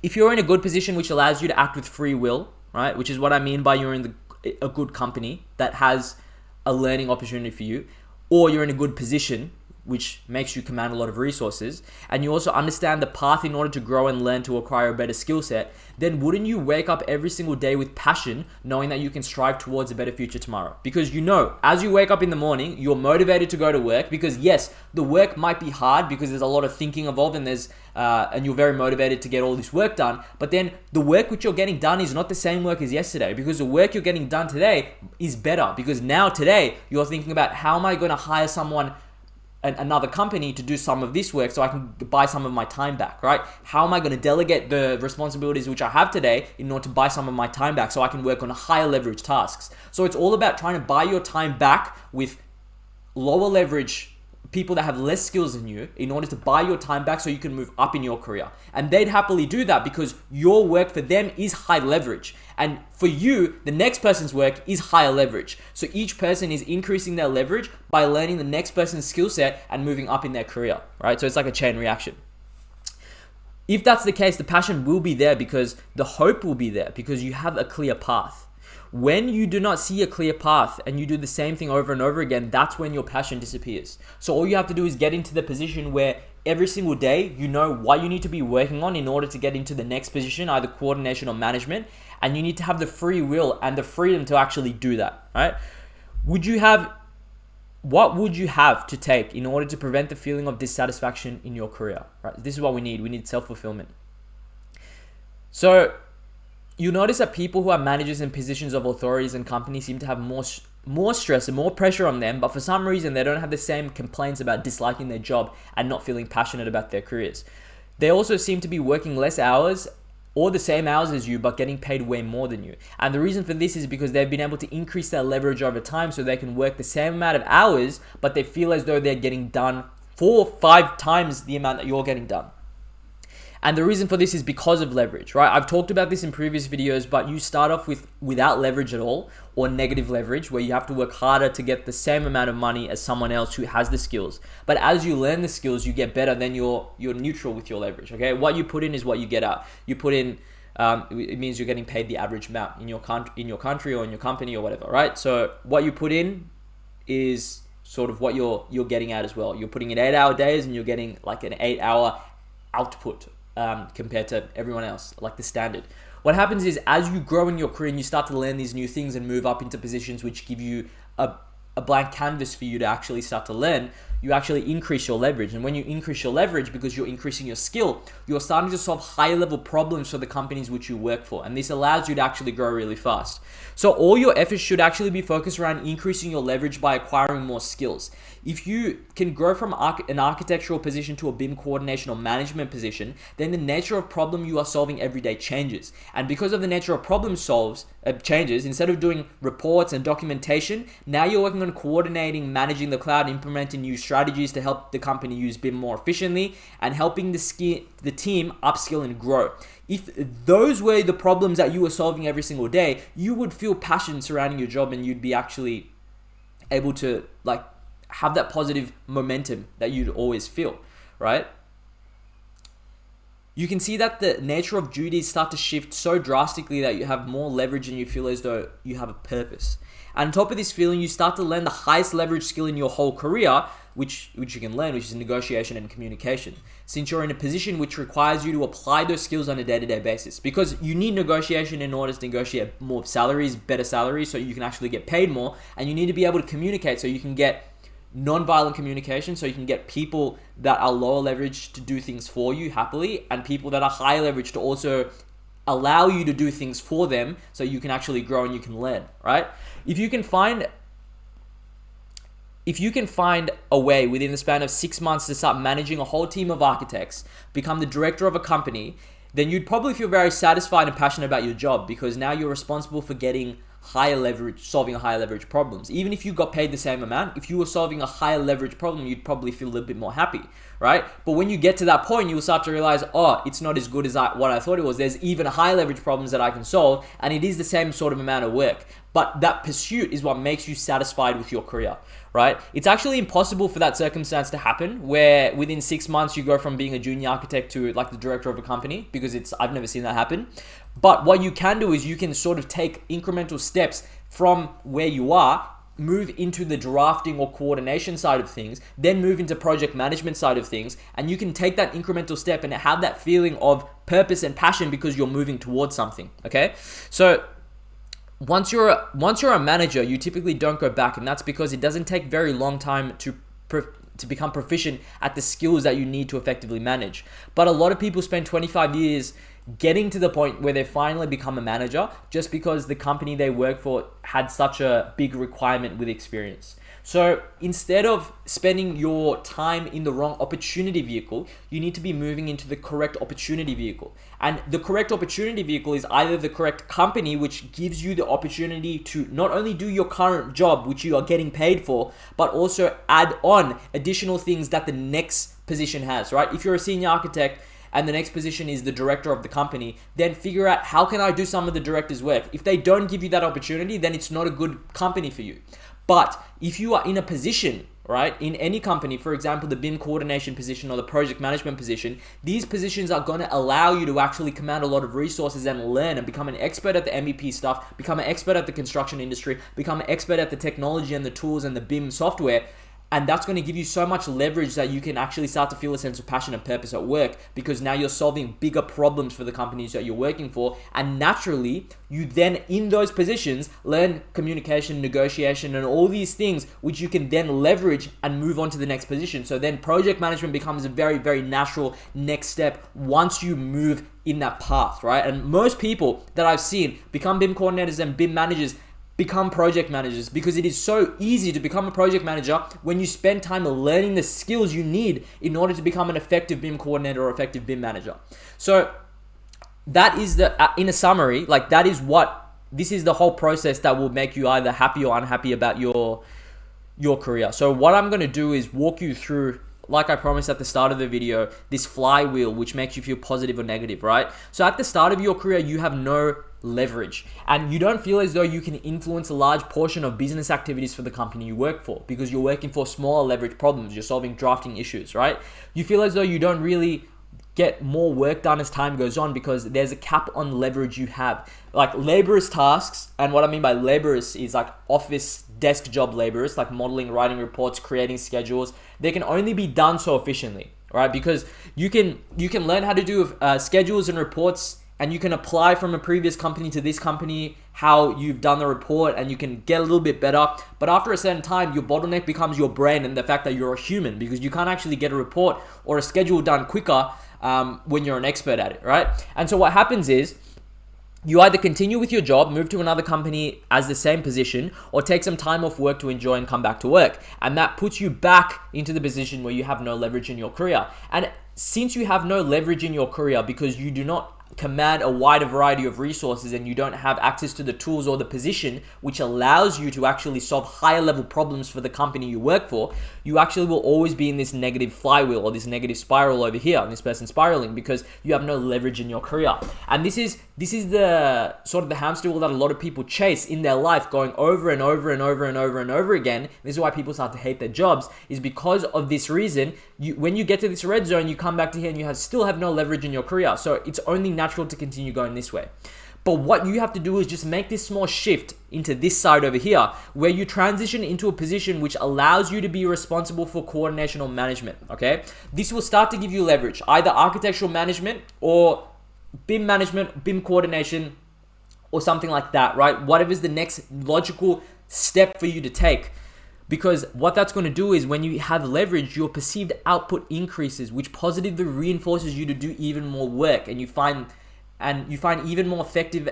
if you're in a good position which allows you to act with free will, right? Which is what I mean by you're in a good company that has a learning opportunity for you, or you're in a good position which makes you command a lot of resources, and you also understand the path in order to grow and learn to acquire a better skill set, then wouldn't you wake up every single day with passion, knowing that you can strive towards a better future tomorrow? Because you know, as you wake up in the morning, you're motivated to go to work, because yes, the work might be hard because there's a lot of thinking involved, and and you're very motivated to get all this work done, but then the work which you're getting done is not the same work as yesterday, because the work you're getting done today is better, because now today you're thinking about, how am I going to hire another company to do some of this work so I can buy some of my time back, right? How am I going to delegate the responsibilities which I have today in order to buy some of my time back so I can work on higher leverage tasks? So it's all about trying to buy your time back with lower leverage people that have less skills than you in order to buy your time back so you can move up in your career. And they'd happily do that because your work for them is high leverage. And for you, the next person's work is higher leverage. So each person is increasing their leverage by learning the next person's skill set and moving up in their career, right? So it's like a chain reaction. If that's the case, the passion will be there because the hope will be there because you have a clear path. When you do not see a clear path and you do the same thing over and over again, that's when your passion disappears. So all you have to do is get into the position where every single day you know what you need to be working on in order to get into the next position, either coordination or management, and you need to have the free will and the freedom to actually do that, right? What would you have to take in order to prevent the feeling of dissatisfaction in your career, right? This is what we need. We need self-fulfillment. So you'll notice that people who are managers in positions of authorities and companies seem to have more stress and more pressure on them, but for some reason they don't have the same complaints about disliking their job and not feeling passionate about their careers. They also seem to be working less hours or the same hours as you, but getting paid way more than you. And the reason for this is because they've been able to increase their leverage over time so they can work the same amount of hours, but they feel as though they're getting done 4 or 5 times the amount that you're getting done. And the reason for this is because of leverage, right? I've talked about this in previous videos, but you start off without leverage at all, or negative leverage, where you have to work harder to get the same amount of money as someone else who has the skills. But as you learn the skills, you get better, then you're neutral with your leverage, okay? What you put in is what you get out. You put in, it means you're getting paid the average amount in your country or in your company or whatever, right? So what you put in is sort of what you're getting out as well. You're putting in 8-hour days and you're getting like an 8-hour output. Compared to everyone else, like the standard. What happens is as you grow in your career and you start to learn these new things and move up into positions which give you a blank canvas for you to actually start to learn, you actually increase your leverage. And when you increase your leverage, because you're increasing your skill, you're starting to solve higher level problems for the companies which you work for. And this allows you to actually grow really fast. So all your efforts should actually be focused around increasing your leverage by acquiring more skills. If you can grow from an architectural position to a BIM coordination or management position, then the nature of problem you are solving every day changes. And because of the nature of problem changes, instead of doing reports and documentation, now you're working on coordinating, managing the cloud, implementing new strategies to help the company use BIM more efficiently, and helping the team upskill and grow. If those were the problems that you were solving every single day, you would feel passion surrounding your job, and you'd be actually able to have that positive momentum that you'd always feel, right? You can see that the nature of duties start to shift so drastically that you have more leverage and you feel as though you have a purpose. And on top of this feeling, you start to learn the highest leverage skill in your whole career, which you can learn, which is negotiation and communication. Since you're in a position which requires you to apply those skills on a day-to-day basis, because you need negotiation in order to negotiate more salaries, better salaries, so you can actually get paid more, and you need to be able to communicate so you can get non-violent communication, so you can get people that are lower leverage to do things for you happily, and people that are higher leverage to also allow you to do things for them so you can actually grow and you can learn, right? If you can find a way within the span of 6 months to start managing a whole team of architects, become the director of a company, then you'd probably feel very satisfied and passionate about your job, because now you're responsible for getting higher leverage, solving a higher leverage problems. Even if you got paid the same amount, if you were solving a higher leverage problem, you'd probably feel a little bit more happy, right? But when you get to that point, you'll start to realize, oh, it's not as good as what I thought it was. There's even higher leverage problems that I can solve, and it is the same sort of amount of work. But that pursuit is what makes you satisfied with your career, right? It's actually impossible for that circumstance to happen, where within 6 months you go from being a junior architect to the director of a company, because I've never seen that happen. But what you can do is you can sort of take incremental steps from where you are, move into the drafting or coordination side of things, then move into project management side of things, and you can take that incremental step and have that feeling of purpose and passion because you're moving towards something, okay? So once you're a manager, you typically don't go back, and that's because it doesn't take very long time to become proficient at the skills that you need to effectively manage. But a lot of people spend 25 years getting to the point where they finally become a manager just because the company they work for had such a big requirement with experience. So instead of spending your time in the wrong opportunity vehicle, you need to be moving into the correct opportunity vehicle. And the correct opportunity vehicle is either the correct company, which gives you the opportunity to not only do your current job, which you are getting paid for, but also add on additional things that the next position has, right? If you're a senior architect and the next position is the director of the company, then figure out how can I do some of the director's work. If they don't give you that opportunity, then it's not a good company for you. But if you are in a position, right, in any company, for example, the BIM coordination position or the project management position, these positions are going to allow you to actually command a lot of resources and learn and become an expert at the MEP stuff, become an expert at the construction industry, become an expert at the technology and the tools and the BIM software. And that's going to give you so much leverage that you can actually start to feel a sense of passion and purpose at work, because now you're solving bigger problems for the companies that you're working for. And naturally, you then in those positions learn communication, negotiation, and all these things, which you can then leverage and move on to the next position. So then project management becomes a very, very natural next step once you move in that path, right? And most people that I've seen become BIM coordinators and BIM managers become project managers, because it is so easy to become a project manager when you spend time learning the skills you need in order to become an effective BIM coordinator or effective BIM manager. So that is in a summary, this is the whole process that will make you either happy or unhappy about your career. So what I'm going to do is walk you through, like I promised at the start of the video, this flywheel which makes you feel positive or negative, right? So at the start of your career, you have no leverage, and you don't feel as though you can influence a large portion of business activities for the company you work for, because you're working for smaller leverage problems. You're solving drafting issues, right? You feel as though you don't really get more work done as time goes on because there's a cap on leverage you have. Like laborious tasks, and what I mean by laborious is like office desk job laborious, like modeling, writing reports, creating schedules. They can only be done so efficiently, right? Because you can learn how to do schedules and reports and you can apply from a previous company to this company how you've done the report, and you can get a little bit better. But after a certain time, your bottleneck becomes your brain and the fact that you're a human, because you can't actually get a report or a schedule done quicker when you're an expert at it, right? And so what happens is you either continue with your job, move to another company as the same position, or take some time off work to enjoy and come back to work. And that puts you back into the position where you have no leverage in your career. And since you have no leverage in your career because you do not command a wider variety of resources and you don't have access to the tools or the position which allows you to actually solve higher level problems for the company you work for, you actually will always be in this negative flywheel or this negative spiral over here, and this person spiraling because you have no leverage in your career. And this is the sort of the hamster wheel that a lot of people chase in their life, going over and over and over and over and over again. This is why people start to hate their jobs, is because of this reason. When you get to this red zone, you come back to here and you still have no leverage in your career. So it's only natural to continue going this way. But what you have to do is just make this small shift into this side over here, where you transition into a position which allows you to be responsible for coordination or management, okay? This will start to give you leverage, either architectural management or BIM management, BIM coordination, or something like that, right? Whatever is the next logical step for you to take. Because what that's going to do is when you have leverage, your perceived output increases, which positively reinforces you to do even more work, and you find even more effective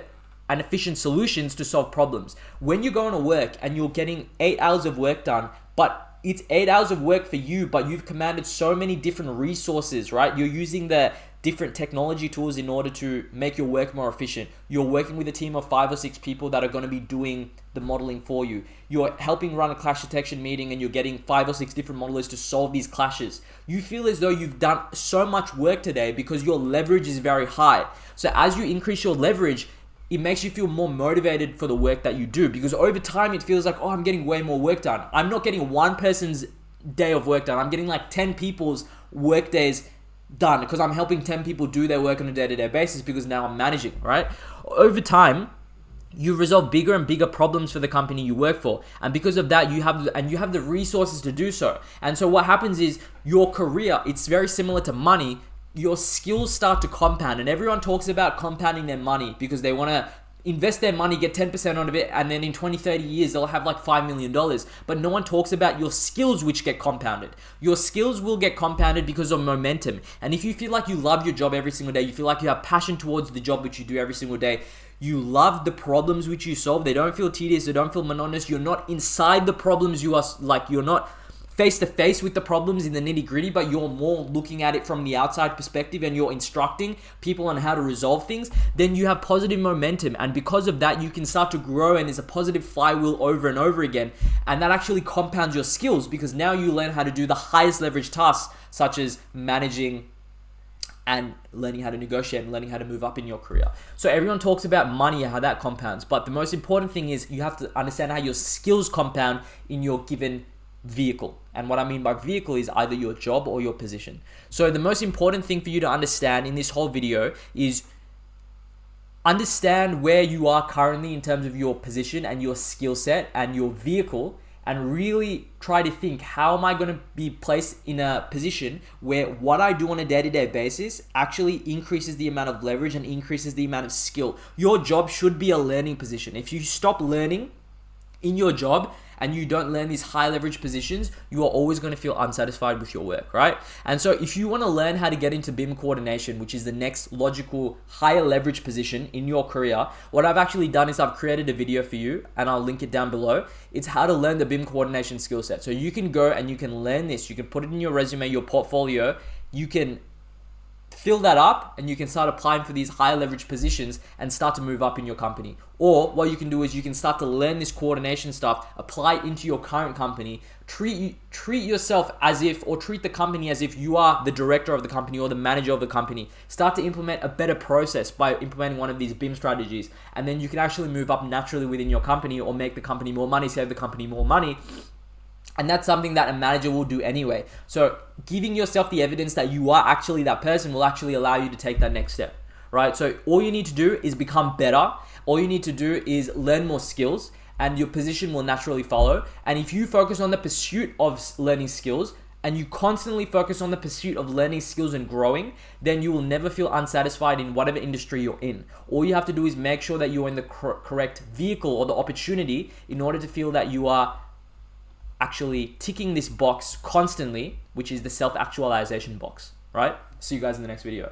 and efficient solutions to solve problems. When you go on to work and you're getting 8 hours of work done, but it's 8 hours of work for you, but you've commanded so many different resources, right? You're using the different technology tools in order to make your work more efficient. You're working with a team of 5 or 6 people that are going to be doing the modeling for you. You're helping run a clash detection meeting and you're getting 5 or 6 different modelers to solve these clashes. You feel as though you've done so much work today because your leverage is very high. So as you increase your leverage, it makes you feel more motivated for the work that you do, because over time it feels like, oh, I'm getting way more work done. I'm not getting one person's day of work done. I'm getting like 10 people's work days done because I'm helping 10 people do their work on a day-to-day basis, because now I'm managing, right? Over time, you resolve bigger and bigger problems for the company you work for. And because of that, you have the resources to do so. And so what happens is your career, it's very similar to money. Your skills start to compound, and everyone talks about compounding their money because they want to invest their money, get 10% out of it, and then in 20, 30 years, they'll have like $5 million. But no one talks about your skills which get compounded. Your skills will get compounded because of momentum. And if you feel like you love your job every single day, you feel like you have passion towards the job which you do every single day, you love the problems which you solve, they don't feel tedious, they don't feel monotonous, you're not inside the problems, you're not face to face with the problems in the nitty gritty, but you're more looking at it from the outside perspective and you're instructing people on how to resolve things, then you have positive momentum. And because of that, you can start to grow, and there's a positive flywheel over and over again. And that actually compounds your skills, because now you learn how to do the highest leverage tasks, such as managing and learning how to negotiate and learning how to move up in your career. So everyone talks about money, how that compounds. But the most important thing is you have to understand how your skills compound in your given vehicle. And what I mean by vehicle is either your job or your position. So the most important thing for you to understand in this whole video is understand where you are currently in terms of your position and your skill set and your vehicle, and really try to think, how am I going to be placed in a position where what I do on a day-to-day basis actually increases the amount of leverage and increases the amount of skill. Your job should be a learning position. If you stop learning in your job and you don't learn these high leverage positions, you are always going to feel unsatisfied with your work, right? And so if you want to learn how to get into BIM coordination, which is the next logical higher leverage position in your career, what I've actually done is I've created a video for you, and I'll link it down below. It's how to learn the BIM coordination skill set. So you can go and you can learn this. You can put it in your resume, your portfolio. You can fill that up and you can start applying for these higher leverage positions and start to move up in your company. Or what you can do is you can start to learn this coordination stuff, apply it into your current company, treat yourself as if, or treat the company as if you are the director of the company or the manager of the company. Start to implement a better process by implementing one of these BIM strategies, and then you can actually move up naturally within your company or make the company more money, save the company more money. And that's something that a manager will do anyway. So giving yourself the evidence that you are actually that person will actually allow you to take that next step, right? So all you need to do is become better. All you need to do is learn more skills, and your position will naturally follow. And if you focus on the pursuit of learning skills, and you constantly focus on the pursuit of learning skills and growing, then you will never feel unsatisfied in whatever industry you're in. All you have to do is make sure that you're in the correct vehicle or the opportunity in order to feel that you are actually ticking this box constantly, which is the self-actualization box, right? See you guys in the next video.